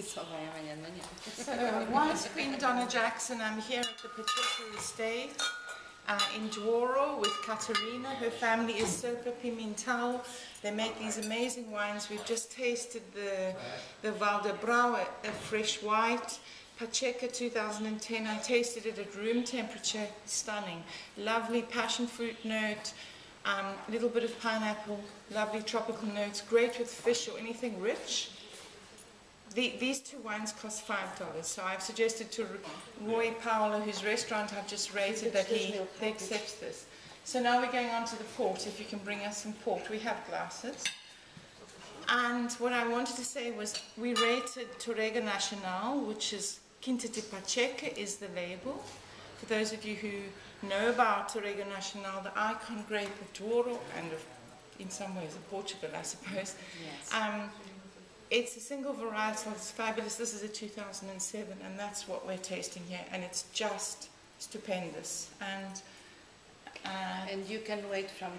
So, once Queen Donna Jackson, I'm here at the Pacheca Estate in Duoro with Caterina. Her family is Serpa Pimental. They make these amazing wines. We've just tasted the Valdebrau, a fresh white. Pacheca 2010, I tasted it at room temperature, stunning. Lovely passion fruit note, a little bit of pineapple, lovely tropical notes, great with fish or anything rich. These two wines cost $5, so I've suggested to Roy Paolo, whose restaurant I've just rated, that he accepts this. So now we're going on to the port. If you can bring us some port. We have glasses. And what I wanted to say was we rated Torrega Nacional, which is Quinta de Pacheca is the label. For those of you who know about Torrega Nacional, the icon grape of Douro and of, in some ways of Portugal, I suppose. Yes. It's a single varietal, it's fabulous. This is a 2007 and that's what we're tasting here, and it's just stupendous. And you can wait for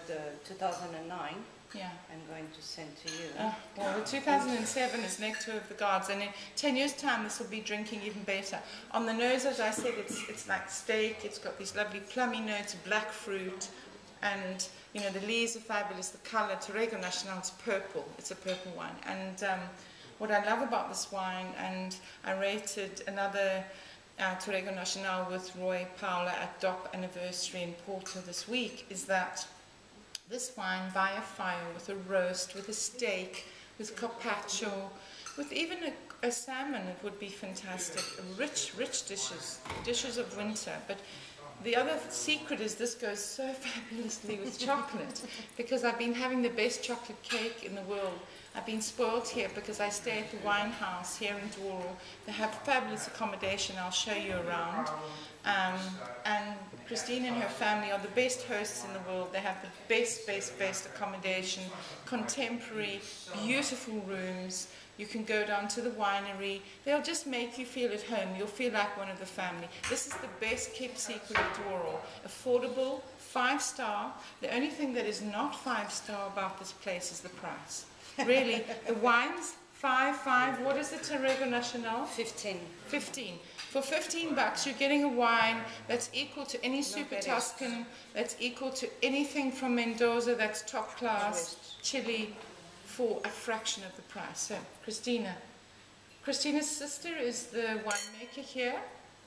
the 2009. Yeah. I'm going to send to you. Well, the 2007 is Nectar of the Gods, and in 10 years' time this will be drinking even better. On the nose, as I said, it's like steak. It's got these lovely plummy notes, black fruit, and you know the leaves are fabulous. The colour, Torrega Nacional, is purple. It's a purple wine, and what I love about this wine, and I rated another Torrega Nacional with Roy Paolo at DOP anniversary in Porto this week, is that this wine by a fire with a roast, with a steak, with carpaccio, with even a salmon, it would be fantastic. Rich, rich dishes of winter. But the other secret is this goes so fabulously with chocolate, because I've been having the best chocolate cake in the world. I've been spoiled here because I stay at the wine house here in Douro. They have fabulous accommodation. I'll show you around. And Christine and her family are the best hosts in the world. They have the best accommodation, contemporary, beautiful rooms. You can go down to the winery. They'll just make you feel at home. You'll feel like one of the family. This is the best kept secret of Douro. Affordable, 5-star. The only thing that is not 5-star about this place is the price. Really, the wines, 5. What is the Torrega Nacional? 15. 15. For $15, you're getting a wine that's equal to any Super Tuscan, that's equal to anything from Mendoza that's top class, Chile, for a fraction of the price. So, Christina's sister is the winemaker here,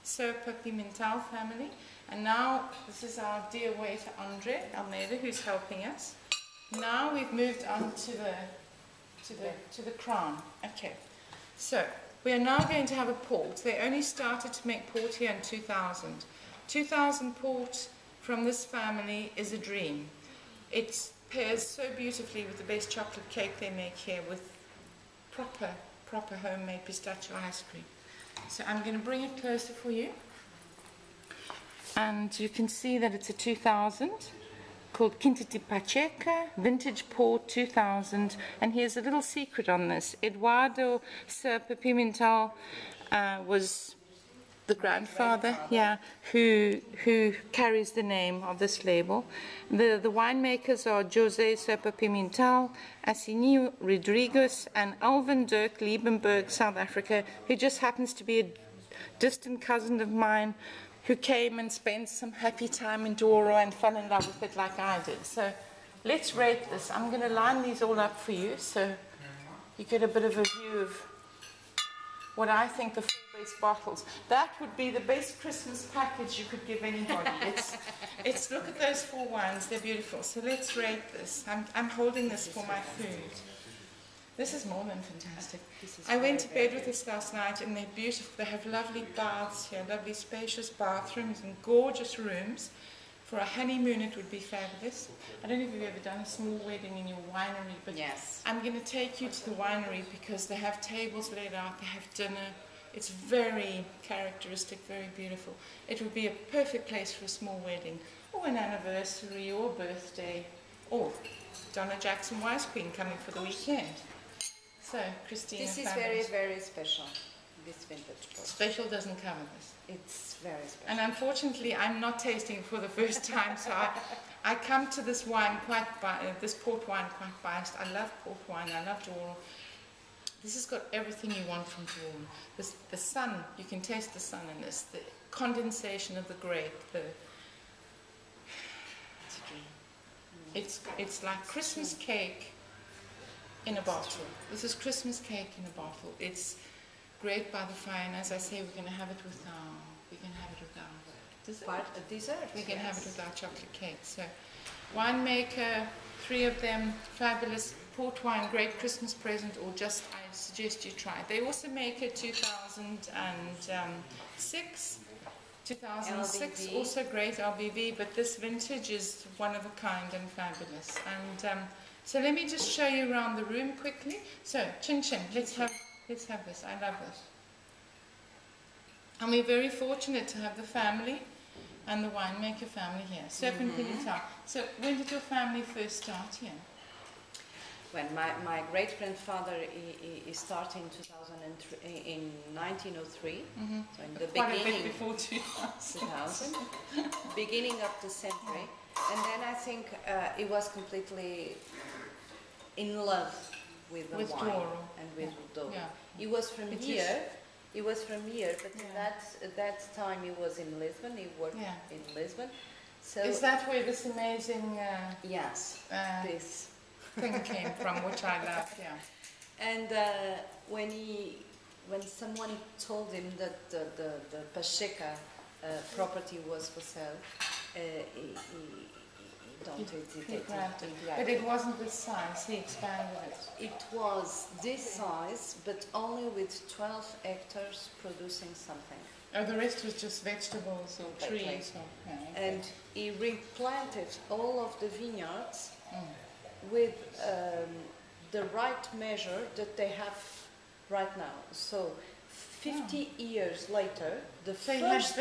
Serpa Pimental family, and now this is our dear waiter Andre Almeida, who's helping us. Now we've moved on to the crown. Okay, so we are now going to have a port. They only started to make port here in 2000. 2000 port from this family is a dream. It pairs so beautifully with the best chocolate cake they make here, with proper homemade pistachio ice cream. So I'm going to bring it closer for you, and you can see that it's a 2000 called Quinta de Pacheca, vintage port 2000. And here's a little secret on this. Eduardo Serpa Pimental was the grandfather, who carries the name of this label. The winemakers are Jose Serpa Pimental, Assinio Rodriguez, and Alvin Dirk Liebenberg, South Africa, who just happens to be a distant cousin of mine, who came and spent some happy time in Douro and fell in love with it like I did. So let's rate this. I'm going to line these all up for you so you get a bit of a view of what I think the 4 best bottles. That would be the best Christmas package you could give anybody. It's look at those 4 wines, they're beautiful. So let's rate this. I'm holding this for my food. This is more than fantastic. I went to bed with this last night, and they're beautiful. They have lovely baths here, lovely spacious bathrooms and gorgeous rooms. For a honeymoon it would be fabulous. I don't know if you've ever done a small wedding in your winery, but yes. I'm going to take you to the winery because they have tables laid out, they have dinner. It's very characteristic, very beautiful. It would be a perfect place for a small wedding, or an anniversary, or birthday, or Donna Jackson Wise Queen coming for the weekend. So, Christina, this is very, very special, this vintage port. Special doesn't cover this. It's very special. And unfortunately, I'm not tasting it for the first time, so I come to this wine this port wine quite biased. I love port wine, I love Douro. This has got everything you want from Dawn. The sun, you can taste the sun in this. The condensation of the grape. It's like Christmas cake in a bottle. This is Christmas cake in a bottle. It's great by the fire, and as I say, we're going to have it with our dessert. We can have it with our chocolate cake. So, winemaker, 3 of them, fabulous port wine, great Christmas present, or just I suggest you try it. They also make a 2006. 2006, LBV. also great LBV, but this vintage is one of a kind and fabulous. And so let me just show you around the room quickly. So, chin chin, let's have this. I love this. And we're very fortunate to have the family and the winemaker family here. Serpa Pimental. So, when did your family first start here? When my great grandfather he started in 1903, so in the Quite a bit beginning before 2000. beginning of the century, and then I think he was completely in love with the wine Dooro. and with Dooro. Yeah. He was from here. He was from here, but Yeah. at that time he was in Lisbon. He worked in Lisbon. So Is that where this amazing yes, this. thing came from, which I love? Yeah. And when someone told him that the Pacheca property was for sale, he don't hesitate. But it wasn't this size. He expanded it. It was this size, but only with 12 hectares producing something. Oh, the rest was just vegetables or trees. Or, And he replanted all of the vineyards with the right measure that they have right now. So 50 years later, the first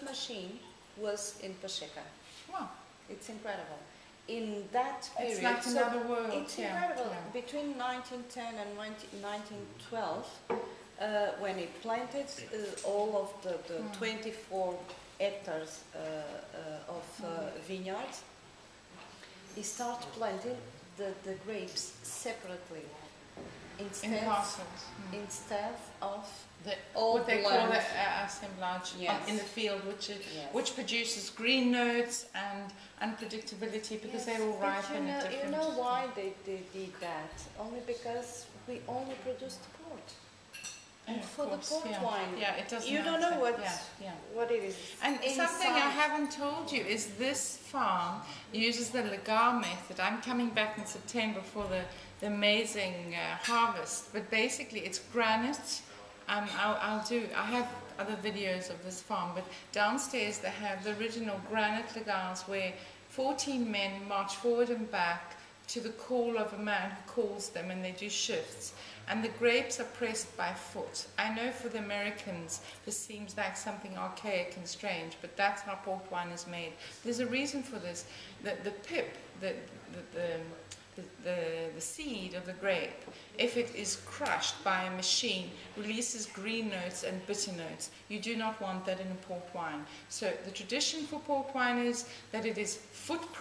machine was in Pacheca. Wow. It's incredible. In that period, it's like another world. It's incredible. Between 1910 and 1912, when he planted all of the 24 hectares of vineyards, he started planting the grapes separately instead of what they call the assemblage in the field, which produces green notes and unpredictability because they all ripen at different. You know why they did that? Only because we only produce the port. And for the port wine, it doesn't you don't know what it is. And something I haven't told you is this farm uses the Lagar method. I'm coming back in September for the amazing harvest, but basically it's granite. I have other videos of this farm, but downstairs they have the original granite Lagars where 14 men march forward and back to the call of a man who calls them, and they do shifts. And the grapes are pressed by foot. I know for the Americans this seems like something archaic and strange, but that's how port wine is made. There's a reason for this. The pip, the seed of the grape, if it is crushed by a machine, releases green notes and bitter notes. You do not want that in a port wine. So the tradition for port wine is that it is foot pressed.